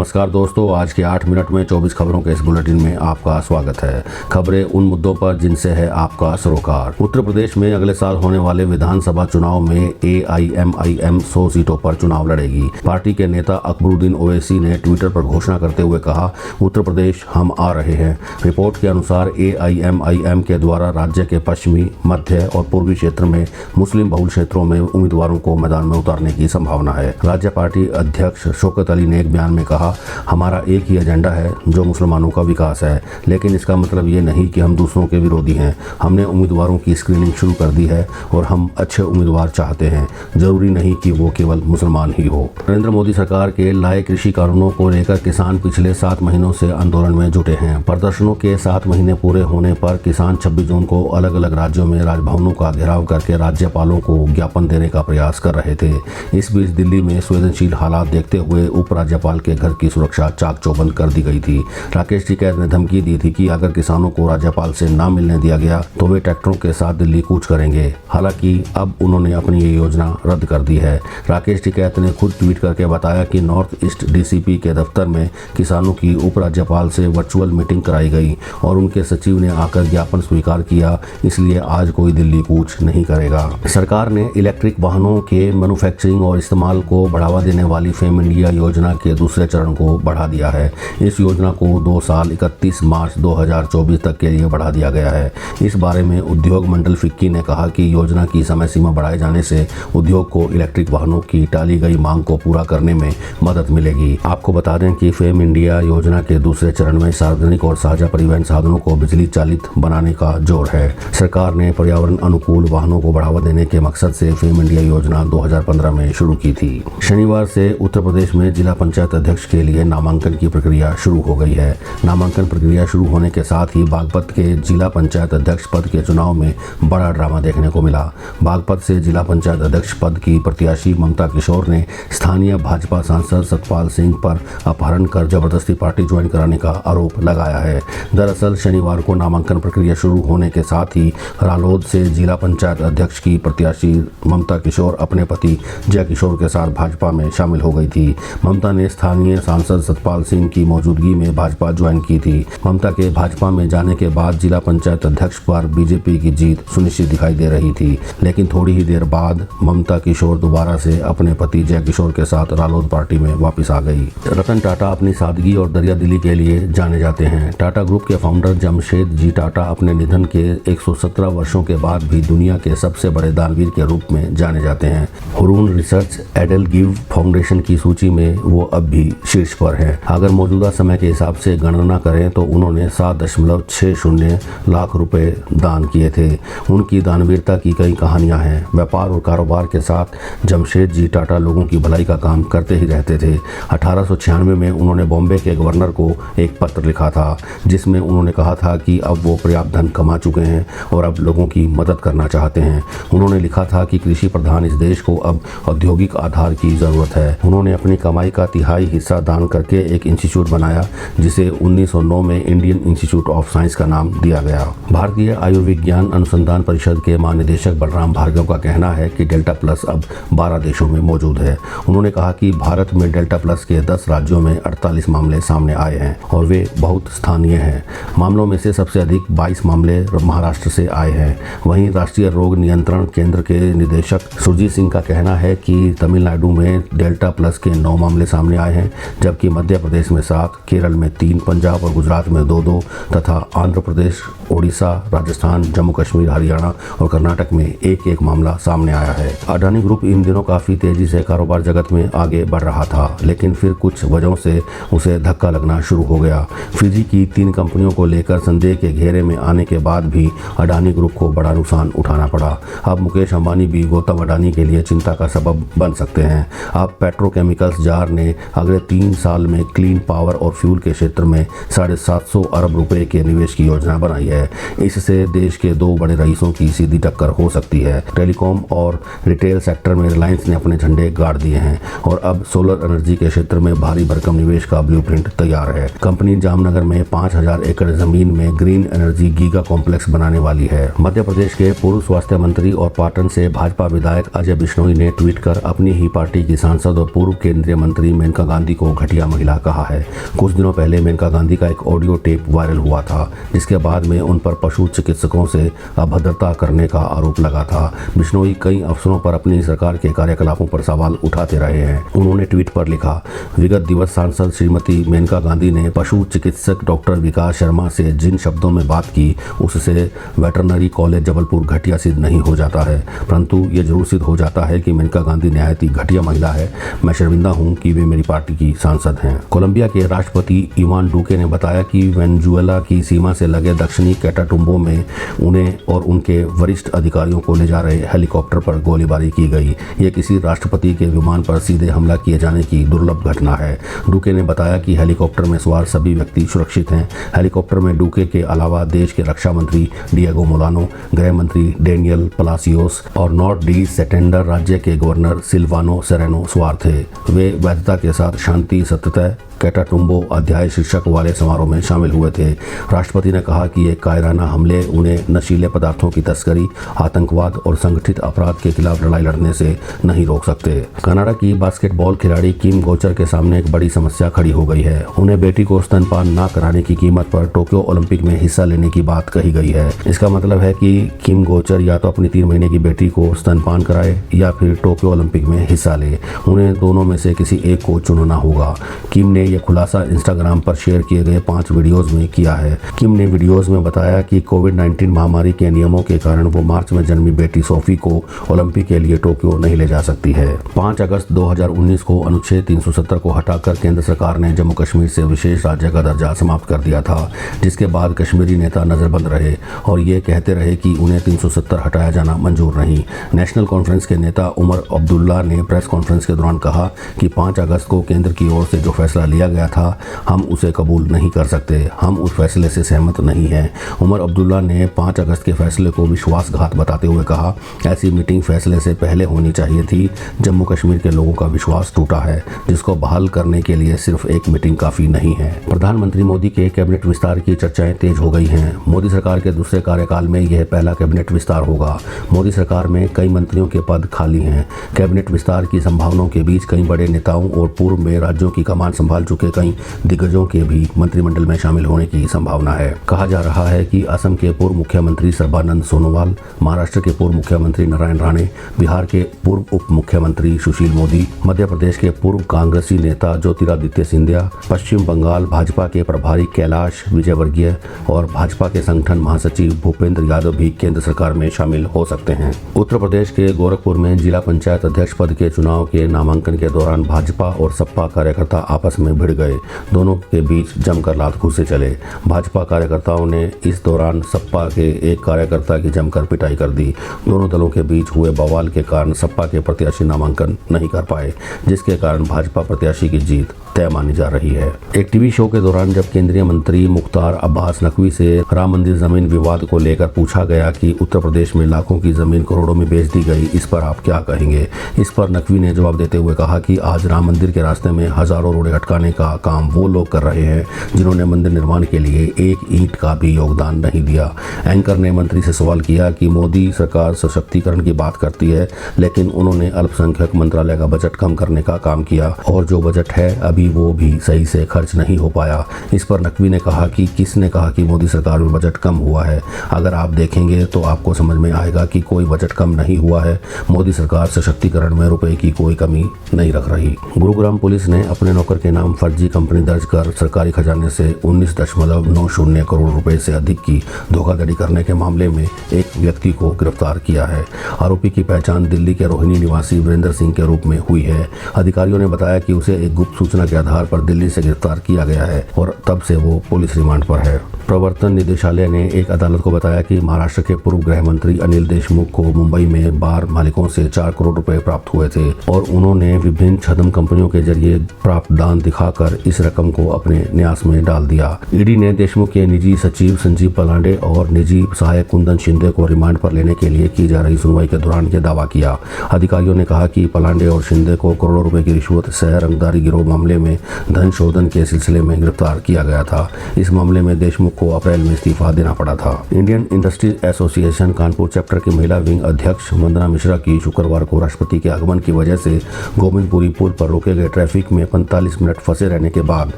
नमस्कार दोस्तों, आज के 8 मिनट में 24 खबरों के इस बुलेटिन में आपका स्वागत है। खबरें उन मुद्दों पर जिनसे है आपका सरोकार। उत्तर प्रदेश में अगले साल होने वाले विधानसभा चुनाव में AIMIM 100 सीटों पर चुनाव लड़ेगी। पार्टी के नेता अकबरुद्दीन ओवैसी ने ट्विटर पर घोषणा करते हुए कहा, उत्तर प्रदेश हम आ रहे हैं। रिपोर्ट के अनुसार AIMIM के द्वारा राज्य के पश्चिमी, मध्य और पूर्वी क्षेत्र में मुस्लिम बहुल क्षेत्रों में उम्मीदवारों को मैदान में उतारने की संभावना है। राज्य पार्टी अध्यक्ष शौकत अली ने एक बयान में कहा, हमारा एक ही एजेंडा है जो मुसलमानों का विकास है, लेकिन इसका मतलब ये नहीं कि हम दूसरों के विरोधी हैं। हमने उम्मीदवारों की स्क्रीनिंग शुरू कर दी है और हम अच्छे उम्मीदवार चाहते हैं, जरूरी नहीं कि वो केवल मुसलमान ही हो। नरेंद्र मोदी सरकार के लाए कृषि कानूनों को लेकर किसान पिछले 7 महीनों से आंदोलन में जुटे हैं। प्रदर्शनों के 7 महीने पूरे होने पर किसान 26 जून को अलग अलग राज्यों में राजभवनों का घेराव करके राज्यपालों को ज्ञापन देने का प्रयास कर रहे थे। इस बीच दिल्ली में संवेदनशील हालात देखते हुए उपराज्यपाल के घर की सुरक्षा चाक चौबंद कर दी गई थी। राकेश टिकैत ने धमकी दी थी कि अगर किसानों को राज्यपाल से ना मिलने दिया गया तो वे ट्रैक्टरों के साथ दिल्ली कूच करेंगे। हालांकि अब उन्होंने अपनी ये योजना रद्द कर दी है। राकेश टिकैत ने खुद ट्वीट करके बताया कि नॉर्थ ईस्ट DCP के दफ्तर में किसानों की उपराज्यपाल से वर्चुअल मीटिंग कराई गई और उनके सचिव ने आकर ज्ञापन स्वीकार किया, इसलिए आज कोई दिल्ली कूच नहीं करेगा। सरकार ने इलेक्ट्रिक वाहनों के मैन्युफैक्चरिंग और इस्तेमाल को बढ़ावा देने वाली फेम इंडिया योजना के दूसरे चरण को बढ़ा दिया है। इस योजना को 2 साल 31 मार्च 2024 तक के लिए बढ़ा दिया गया है। इस बारे में उद्योग मंडल फिक्की ने कहा कि योजना की समय सीमा बढ़ाए जाने से उद्योग को इलेक्ट्रिक वाहनों की टाली गई मांग को पूरा करने में मदद मिलेगी। आपको बता दें कि फेम इंडिया योजना के दूसरे चरण में सार्वजनिक और साझा परिवहन साधनों को बिजली चालित बनाने का जोर है। सरकार ने पर्यावरण अनुकूल वाहनों को बढ़ावा देने के मकसद से फेम इंडिया योजना 2015 में शुरू की थी। शनिवार से उत्तर प्रदेश में जिला पंचायत अध्यक्ष के लिए नामांकन की प्रक्रिया शुरू हो गई है। नामांकन प्रक्रिया शुरू होने के साथ ही बागपत के जिला पंचायत अध्यक्ष पद के चुनाव में बड़ा ड्रामा देखने को मिला। बागपत से जिला पंचायत अध्यक्ष पद की प्रत्याशी ममता किशोर ने स्थानीय भाजपा सांसद सतपाल सिंह पर अपहरण कर जबरदस्ती पार्टी ज्वाइन कराने का आरोप लगाया है। दरअसल शनिवार को नामांकन प्रक्रिया शुरू होने के साथ ही रालोद से जिला पंचायत अध्यक्ष की प्रत्याशी ममता किशोर अपने पति जय किशोर के साथ भाजपा में शामिल हो गई थी। ममता ने स्थानीय सांसद सतपाल सिंह की मौजूदगी में भाजपा ज्वाइन की थी। ममता के भाजपा में जाने के बाद जिला पंचायत अध्यक्ष पर बीजेपी की जीत सुनिश्चित दिखाई दे रही थी, लेकिन थोड़ी ही देर बाद ममता किशोर दोबारा से अपने पति जय किशोर के साथ रालोद पार्टी में वापस आ गई। रतन टाटा अपनी सादगी और दरियादिली के लिए जाने जाते हैं। टाटा ग्रुप के फाउंडर जमशेद जी टाटा अपने निधन के 117 वर्षों के बाद भी दुनिया के सबसे बड़े दानवीर के रूप में जाने जाते हैं। हुरून रिसर्च एडेलगिव फाउंडेशन की सूची में वो अब भी शीर्ष पर है। अगर मौजूदा समय के हिसाब से गणना करें तो उन्होंने 7.60 लाख रुपए दान किए थे। उनकी दानवीरता की कई कहानियां हैं। व्यापार और कारोबार के साथ जमशेद जी टाटा लोगों की भलाई का काम करते ही रहते थे। 1896 में उन्होंने बॉम्बे के गवर्नर को एक पत्र लिखा था, जिसमें उन्होंने कहा था कि अब वो पर्याप्त धन कमा चुके हैं और अब लोगों की मदद करना चाहते हैं। उन्होंने लिखा था कि कृषि प्रधान इस देश को अब औद्योगिक आधार की जरूरत है। उन्होंने अपनी कमाई का तिहाई हिस्सा दान करके एक इंस्टीट्यूट बनाया, जिसे 1909 में इंडियन इंस्टीट्यूट ऑफ साइंस का नाम दिया गया। भारतीय आयुर्विज्ञान अनुसंधान परिषद के महानिदेशक बलराम भार्गव का कहना है कि डेल्टा प्लस अब 12 देशों में मौजूद है। उन्होंने कहा कि भारत में डेल्टा प्लस के 10 राज्यों में 48 मामले सामने आए हैं और वे बहुत स्थानीय हैं। मामलों में से सबसे अधिक 22 मामले महाराष्ट्र से आए हैं। वहीं राष्ट्रीय रोग नियंत्रण केंद्र के निदेशक सुरजीत सिंह का कहना है कि तमिलनाडु में डेल्टा प्लस के 9 मामले सामने आए हैं, जबकि मध्य प्रदेश में 7, केरल में 3, पंजाब और गुजरात में 2 तथा आंध्र प्रदेश, ओडिशा, राजस्थान, जम्मू कश्मीर, हरियाणा और कर्नाटक में 1 मामला सामने आया है। अडानी ग्रुप इन दिनों काफी तेजी से कारोबार जगत में आगे बढ़ रहा था, लेकिन फिर कुछ वजहों से उसे धक्का लगना शुरू हो गया। फिजी की 3 कंपनियों को लेकर संदेह के घेरे में आने के बाद भी अडानी ग्रुप को बड़ा नुकसान उठाना पड़ा। अब मुकेश अंबानी भी गौतम अडानी के लिए चिंता का सबब बन सकते हैं। अब पेट्रोकेमिकल्स जार ने अगले 3 साल में क्लीन पावर और फ्यूल के क्षेत्र में 750 अरब रुपए के निवेश की योजना बनाई है। इससे देश के 2 बड़े रईसों की सीधी टक्कर हो सकती है। टेलीकॉम और रिटेल सेक्टर में रिलायंस ने अपने झंडे गाड़ दिए हैं और अब सोलर एनर्जी के क्षेत्र में भारी भरकम निवेश का ब्लूप्रिंट तैयार है। कंपनी जामनगर में 5000 एकड़ जमीन में ग्रीन एनर्जी गीगा कॉम्प्लेक्स बनाने वाली है। मध्य प्रदेश के पूर्व स्वास्थ्य मंत्री और पाटन से भाजपा विधायक अजय बिश्नोई ने ट्वीट कर अपनी ही पार्टी की सांसद और पूर्व केंद्रीय मंत्री मेनका गांधी को को घटिया महिला कहा है। कुछ दिनों पहले मेनका गांधी का एक ऑडियो टेप वायरल हुआ था, जिसके बाद में उन पर पशु चिकित्सकों से अभद्रता करने का आरोप लगा था। बिश्नोई कई अवसरों पर अपनी सरकार के कार्यकलापों पर सवाल उठाते रहे हैं। उन्होंने ट्वीट पर लिखा, विगत दिवस सांसद श्रीमती मेनका गांधी ने पशु चिकित्सक डॉक्टर विकास शर्मा से जिन शब्दों में बात की, उससे वेटरनरी कॉलेज जबलपुर घटिया सिद्ध नहीं हो जाता है, परंतु ये जरूर सिद्ध हो जाता है कि मेनका गांधी निहायत ही घटिया महिला है। मैं शर्मिंदा हूं कि वे मेरी पार्टी की सांसद हैं। कोलंबिया के राष्ट्रपति इवान डुके ने बताया कि वेनेजुएला की सीमा से लगे दक्षिणी कैटाटुम्बो में उन्हें और उनके वरिष्ठ अधिकारियों को ले जा रहे हेलीकॉप्टर पर गोलीबारी की गई। ये किसी राष्ट्रपति के विमान पर सीधे हमला किए जाने की दुर्लभ घटना है। डुके ने बताया कि हेलीकॉप्टर में सवार सभी व्यक्ति सुरक्षित हैं। हेलीकॉप्टर में डुके के अलावा देश के रक्षा मंत्री डिएगो मोलानो, गृह मंत्री डेनियल पलासियोस और नॉर्थ डी सेंटेंडर राज्य के गवर्नर सिल्वानो सेरेनो सवार थे। वे वैधता के साथ शांति सत्यता कैटाटुम्बो अध्याय शीर्षक वाले समारोह में शामिल हुए थे। राष्ट्रपति ने कहा कि ये कायराना हमले उन्हें नशीले पदार्थों की तस्करी, आतंकवाद और संगठित अपराध के खिलाफ लड़ाई लड़ने से नहीं रोक सकते। कनाडा की बास्केटबॉल खिलाड़ी किम गोचर के सामने एक बड़ी समस्या खड़ी हो गई है। उन्हें बेटी को स्तनपान न कराने की कीमत पर टोक्यो ओलंपिक में हिस्सा लेने की बात कही गई है। इसका मतलब है कि किम गोचर या तो अपनी 3 महीने की बेटी को स्तनपान कराए या फिर टोक्यो ओलंपिक में हिस्सा ले। उन्हें दोनों में से किसी एक को चुनना होगा। किम ने यह खुलासा इंस्टाग्राम पर शेयर किए गए 5 वीडियोज में किया है। किम ने वीडियोज में बताया कि कोविड-19 महामारी के नियमों के कारण वो मार्च में जन्मी बेटी सोफी को ओलंपिक के लिए टोक्यो नहीं ले जा सकती है। 5 अगस्त 2019 को अनुच्छेद 370 को हटाकर केंद्र सरकार ने जम्मू कश्मीर से विशेष राज्य का दर्जा समाप्त कर दिया था, जिसके बाद कश्मीरी नेता नजरबंद रहे और ये कहते रहे कि उन्हें 370 हटाया जाना मंजूर नहीं। नेशनल कॉन्फ्रेंस के नेता उमर अब्दुल्ला ने प्रेस कॉन्फ्रेंस के दौरान कहा कि 5 अगस्त को केंद्र की ओर से जो फैसला लिया गया था, हम उसे कबूल नहीं कर सकते। हम उस फैसले से सहमत नहीं हैं। उमर अब्दुल्ला ने 5 अगस्त के फैसले को विश्वासघात बताते हुए कहा, ऐसी मीटिंग फैसले से पहले होनी चाहिए थी। जम्मू कश्मीर के लोगों का विश्वास टूटा है, जिसको बहाल करने के लिए सिर्फ एक मीटिंग काफी नहीं है। प्रधानमंत्री मोदी के कैबिनेट विस्तार की चर्चाएं तेज हो गई हैं। मोदी सरकार के दूसरे कार्यकाल में यह पहला कैबिनेट विस्तार होगा। मोदी सरकार में कई मंत्रियों के पद खाली हैं। कैबिनेट विस्तार की संभावनाओं के बीच कई बड़े नेताओं और पूर्व में राज्यों की कमान संभाल चुके कई दिग्गजों के भी मंत्रिमंडल में शामिल होने की संभावना है। कहा जा रहा है कि असम के पूर्व मुख्यमंत्री सर्बानंद सोनोवाल, महाराष्ट्र के पूर्व मुख्यमंत्री नारायण राणे, बिहार के पूर्व उप मुख्यमंत्री सुशील मोदी, मध्य प्रदेश के पूर्व कांग्रेसी नेता ज्योतिरादित्य सिंधिया, पश्चिम बंगाल भाजपा के प्रभारी कैलाश विजयवर्गीय और भाजपा के संगठन महासचिव भूपेंद्र यादव भी केंद्र सरकार में शामिल हो सकते हैं। उत्तर प्रदेश के गोरखपुर में जिला पंचायत अध्यक्ष पद के चुनाव के नामांकन के दौरान भाजपा और सपा कार्यकर्ता आपस में भिड़ गए। दोनों के बीच जमकर लात घूंसे चले। भाजपा कार्यकर्ताओं ने इस दौरान सपा के एक कार्यकर्ता की जमकर पिटाई कर दी। दोनों दलों के बीच हुए बवाल के कारण सपा के प्रत्याशी नामांकन नहीं कर पाए, जिसके कारण भाजपा प्रत्याशी की जीत तय मानी जा रही है। एक टीवी शो के दौरान जब केंद्रीय मंत्री मुख्तार अब्बास नकवी से राम मंदिर जमीन विवाद को लेकर पूछा गया कि उत्तर प्रदेश में लाखों की जमीन करोड़ों में बेच दी गई, इस पर आप क्या कहेंगे? इस पर नकवी ने जवाब देते हुए कहा कि आज राम मंदिर के रास्ते में हजारों रोड़े अटकाने का काम वो लोग कर रहे हैं जिन्होंने मंदिर निर्माण के लिए एक ईंट का भी योगदान नहीं दिया। एंकर ने मंत्री से सवाल किया कि मोदी सरकार सशक्तिकरण की बात करती है, लेकिन उन्होंने अल्पसंख्यक मंत्रालय का बजट कम करने का काम किया और जो बजट है अभी वो भी सही से खर्च नहीं हो पाया। इस पर नकवी ने कहा कि किसने कहा कि मोदी सरकार में बजट कम हुआ है? अगर आप देखेंगे तो आपको समझ में आएगा कि कोई बजट कम नहीं हुआ है। मोदी सरकार सशक्तिकरण में रुपए की कोई कमी नहीं रख रही। गुरुग्राम पुलिस ने अपने नौकर के नाम फर्जी कंपनी दर्ज कर सरकारी खजाने से 19.90 करोड़ रुपए से अधिक की धोखाधड़ी करने के मामले में एक व्यक्ति को गिरफ्तार किया है। आरोपी की पहचान दिल्ली के रोहिणी निवासी वीरेंद्र सिंह के रूप में हुई है। अधिकारियों ने बताया कि उसे एक गुप्त सूचना के आधार पर दिल्ली से गिरफ्तार किया गया है और तब से वो पुलिस रिमांड पर है। प्रवर्तन निदेशालय ने एक अदालत को बताया कि महाराष्ट्र के पूर्व गृह मंत्री अनिल देशमुख को मुंबई में बार मालिकों से 4 करोड़ रुपए प्राप्त हुए थे और उन्होंने विभिन्न छद्म कंपनियों के जरिए प्राप्त दान दिखाकर इस रकम को अपने न्यास में डाल दिया। ईडी ने देशमुख के निजी सचिव संजीव पलांडे और निजी सहायक कुंदन शिंदे को रिमांड पर लेने के लिए की जा रही सुनवाई के दौरान यह दावा किया। अधिकारियों ने कहा कि पलांडे और शिंदे को करोड़ों रुपए की रिश्वत सह रंगदारी गिरोह मामले में धन शोधन के सिलसिले में गिरफ्तार किया गया था। इस मामले में देशमुख को अप्रैल में इस्तीफा देना पड़ा था। Indian industries association Kanpur chapter की महिला विंग अध्यक्ष वंदना मिश्रा की शुक्रवार को राष्ट्रपति के आगमन की वजह से गोविंदपुरी पुल पर रोके गए ट्रैफिक में 45 मिनट फंसे रहने के बाद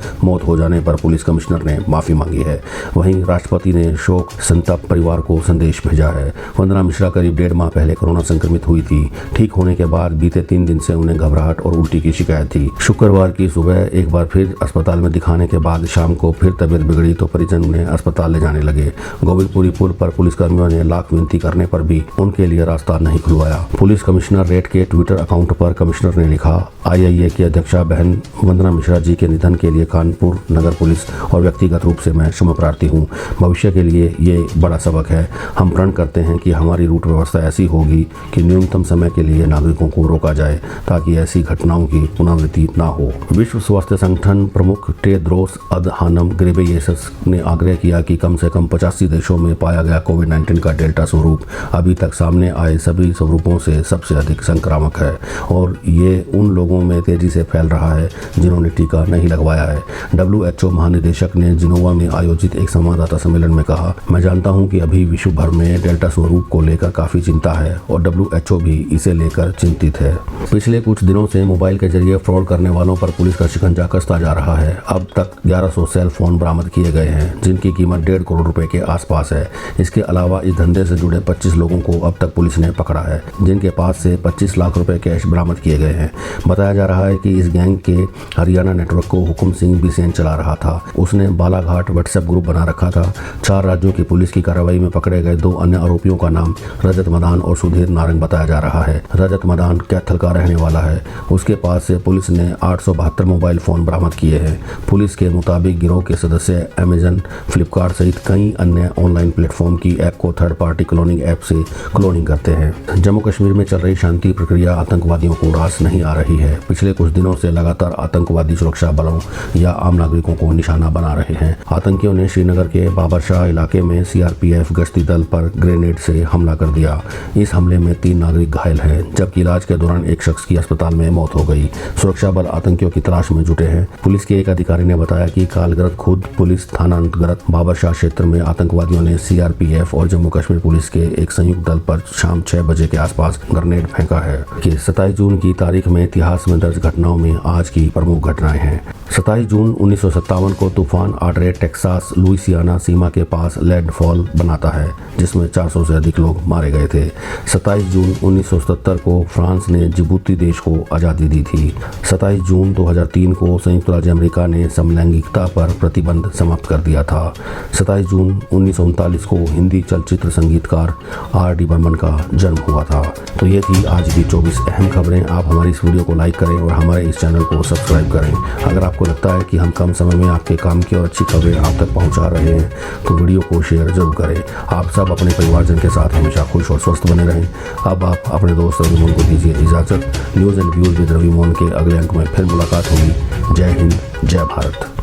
मौत हो जाने पर पुलिस कमिश्नर ने माफी मांगी है। वहीं राष्ट्रपति ने शोक संतप्त परिवार को संदेश भेजा है। वंदना मिश्रा करीब 1.5 माह पहले कोरोना संक्रमित हुई थी। ठीक होने के बाद बीते 3 दिन से उन्हें घबराहट और उल्टी की शिकायत थी। शुक्रवार की सुबह एक बार फिर अस्पताल में दिखाने के बाद शाम को फिर तबीयत बिगड़ी तो परिजन उन्हें अस्पताल ले जाने लगे। गोविंदपुरी पुल पर पुलिसकर्मियों ने लाख विनती करने पर भी उनके लिए रास्ता नहीं खुलवाया। पुलिस कमिश्नर रेट के ट्विटर अकाउंट पर कमिश्नर ने लिखा, आईआईए की अध्यक्षा बहन वंदना मिश्रा जी के निधन के लिए कानपुर नगर पुलिस और व्यक्तिगत रूप से मैं क्षमा प्रार्थी हूँ। भविष्य के लिए ये बड़ा सबक है। हम प्रण करते हैं कि हमारी रूट व्यवस्था ऐसी होगी कि न्यूनतम समय के लिए नागरिकों को रोका जाए ताकि ऐसी घटनाओं की पुनरावृत्ति न हो। विश्व स्वास्थ्य संगठन प्रमुख टेड्रोस अदहानम घेब्रेयेसस ने आग्रह किया कि कम से कम 85 देशों में पाया गया कोविड-19 का डेल्टा स्वरूप अभी तक सामने आए सभी स्वरूपों से सबसे अधिक संक्रामक है और ये उन लोगों में तेजी से फैल रहा है जिन्होंने टीका नहीं लगवाया है। WHO महानिदेशक ने जिनोवा में आयोजित एक संवाददाता सम्मेलन में कहा, मैं जानता हूं कि अभी विश्व भर में डेल्टा स्वरूप को लेकर काफी चिंता है और WHO भी इसे लेकर चिंतित है। पिछले कुछ दिनों से मोबाइल के जरिए फ्रॉड करने वालों पर पुलिस का शिकंजा कसता जा रहा है। अब तक 1100 सेल फोन बरामद किए गए हैं जिनकी कीमत 1.5 करोड़ रुपए के आसपास है। इसके अलावा इस धंधे से जुड़े 25 लोगों को अब तक पुलिस ने पकड़ा है जिनके पास से 25 लाख रुपए कैश बरामद किए गए हैं। बताया जा रहा है कि इस गैंग के हरियाणा नेटवर्क को हुकुम सिंह बिसेन चला रहा था। उसने बालाघाट व्हाट्सएप ग्रुप बना रखा था। 4 राज्यों की पुलिस की कार्रवाई में पकड़े गए 2 अन्य आरोपियों का नाम रजत मदान और सुधीर नारंग बताया जा रहा है। रजत मदान कैथल का रहने वाला है। उसके पास से पुलिस ने 872 मोबाइल फोन बरामद किए हैं। पुलिस के मुताबिक गिरोह के सदस्य अमेजन, फ्लिपकार्ट सहित कई अन्य ऑनलाइन प्लेटफॉर्म की ऐप को थर्ड पार्टी क्लोनिंग ऐप से क्लोनिंग करते हैं। जम्मू कश्मीर में चल रही शांति प्रक्रिया आतंकवादियों को रास नहीं आ रही है। पिछले कुछ दिनों से लगातार आतंकवादी सुरक्षा बलों या आम नागरिकों को निशाना बना रहे हैं। आतंकियों ने श्रीनगर के बाबर शाह इलाके में सीआरपीएफ गश्ती दल पर ग्रेनेड से हमला कर दिया। इस हमले में 3 नागरिक घायल हैं जबकि इलाज के दौरान एक शख्स की अस्पताल में मौत हो गई। सुरक्षा बल आतंकियों की तलाश में जुटे हैं। पुलिस के एक अधिकारी ने बताया कि कालगरत खुद पुलिस थाना अंतर्गत बाबर शाह क्षेत्र में आतंकवादियों ने सीआरपीएफ और जम्मू कश्मीर पुलिस के एक संयुक्त दल पर शाम 6 बजे के आसपास ग्रेनेड फेंका है। 27 जून की तारीख में इतिहास में दर्ज घटनाओं में आज की प्रमुख घटनाएं हैं। 27 जून 1957 को तूफान आड्रे टेक्सास लुइसियाना सीमा के पास लैंडफॉल बनाता है जिसमें 400 से अधिक लोग मारे गए थे। 27 जून 1977 को फ्रांस ने जिबूती देश को आज़ादी दी थी। 27 जून 2003 को संयुक्त राज्य अमेरिका ने समलैंगिकता पर प्रतिबंध समाप्त कर दिया था। 27 जून 1939 को हिंदी चलचित्र संगीतकार R.D. बर्मन का जन्म हुआ था। तो ये थी आज की 24 अहम खबरें। आप हमारी इस वीडियो को लाइक करें और हमारे इस चैनल को सब्सक्राइब करें। अगर आपको लगता है कि हम कम समय में आपके काम की और अच्छी खबरें आप तक पहुंचा रहे हैं तो वीडियो को शेयर जरूर करें। आप सब अपने परिवारजन के साथ हमेशा खुश और स्वस्थ बने रहें। अब आप अपने दोस्त रवि मोहन को दीजिए इजाज़त। News and views with Ravi Mohan के अगले अंक में फिर मुलाकात होगी। जय हिंद, जय भारत।